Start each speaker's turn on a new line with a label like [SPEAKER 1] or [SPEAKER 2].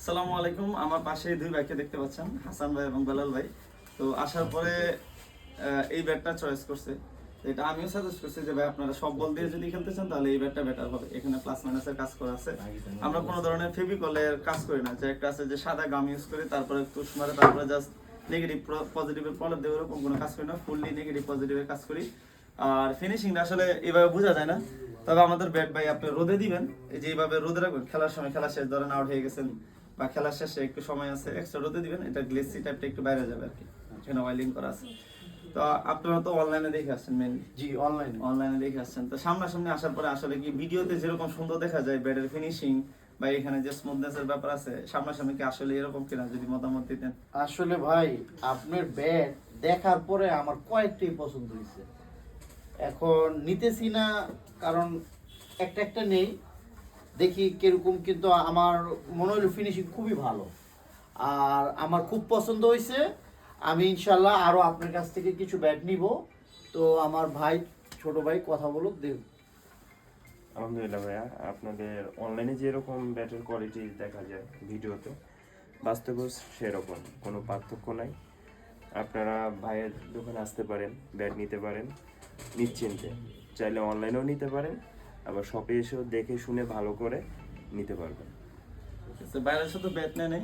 [SPEAKER 1] আসসালামু আলাইকুম। আমার পাশে দুই ভাইকে দেখতে পাচ্ছেন, হাসান ভাই এবং বেলাল ভাই। তো আসার পরে এই ব্যাটটা চয়েস করছে। এটা আমিও সাজেস্ট করছি যে ভাই আপনারা সব বল দিয়ে যদি খেলতে চান তাহলে এই ব্যাটটা বেটার হবে। এখানে প্লাস মাইনাসের কাজ করা আছে। আমরা কোনো ধরনের ফেভিকলের কাজ করি না, যে একটা আছে যে সাদা গাম ইউজ করি তারপরে তুষ মারে তারপরে জাস্ট নেগেটিভ পজিটিভের প্রলেপ দিয়ে ওরকম কোনো কাজ করি না, ফুললি নেগেটিভ পজিটিভের কাজ করি। আর ফিনিশিংটা আসলে এইভাবে বোঝা যায় না, তবে আমাদের ব্যাট ভাই আপনি রোদে দিবেন, এই যে এইভাবে রোদে রাখবেন, খেলার সময় খেলা শেষ ধরেন আউট হয়ে গেছেন বা খেলার শেষে একটু সময় আছে এক্সট্রা রোদে দিবেন, এটা গ্লেসি টাইপটা একটু বাইরে যাবে আর কি, এখানে ওয়াইলিং করা আছে। তো আপনারা তো অনলাইনে দেখে আসছেন, মেনলি
[SPEAKER 2] জি
[SPEAKER 1] অনলাইনে দেখে আসছেন, তো সামনাসামনি আসার পরে আসলে কি ভিডিওতে যেরকম সুন্দর দেখা যায় ব্যাটের ফিনিশিং বা এখানে যে স্মুথনেসের ব্যাপার আছে, সামনাসামনি কি আসলে এরকম কিনা যদি মতামত দিতেন।
[SPEAKER 2] আসলে ভাই আপনার ব্যাট দেখার পরে আমার কয়েকটি পছন্দ হয়েছে। এখন নিতেছি না কারণ একটা একটা নেই, দেখি কিরকম, কিন্তু আমার মনে হলো ফিনিশিং খুবই ভালো আর আমার খুব পছন্দ হয়েছে। আমি ইনশাল্লাহ আরো আপনার কাছ থেকে কিছু ব্যাট নিব। তো আমার ভাই, ছোট ভাই কথা বলুক দেব।
[SPEAKER 3] আলহামদুলিল্লাহ ভাইয়া, আপনাদের অনলাইনে যেরকম ব্যাটের কোয়ালিটি দেখা যায় ভিডিওতে, বাস্তবেও সেরকম কোনো পার্থক্য নাই। আপনারা ভাইয়ের দোকানে আসতে পারেন, ব্যাট নিতে পারেন নিশ্চিন্তে। চাইলে অনলাইনেও নিতে পারেন, আবার শপে এসেও দেখে শুনে ভালো করে নিতে পারবেন।
[SPEAKER 1] বাইরের সাথে ব্যাট নেই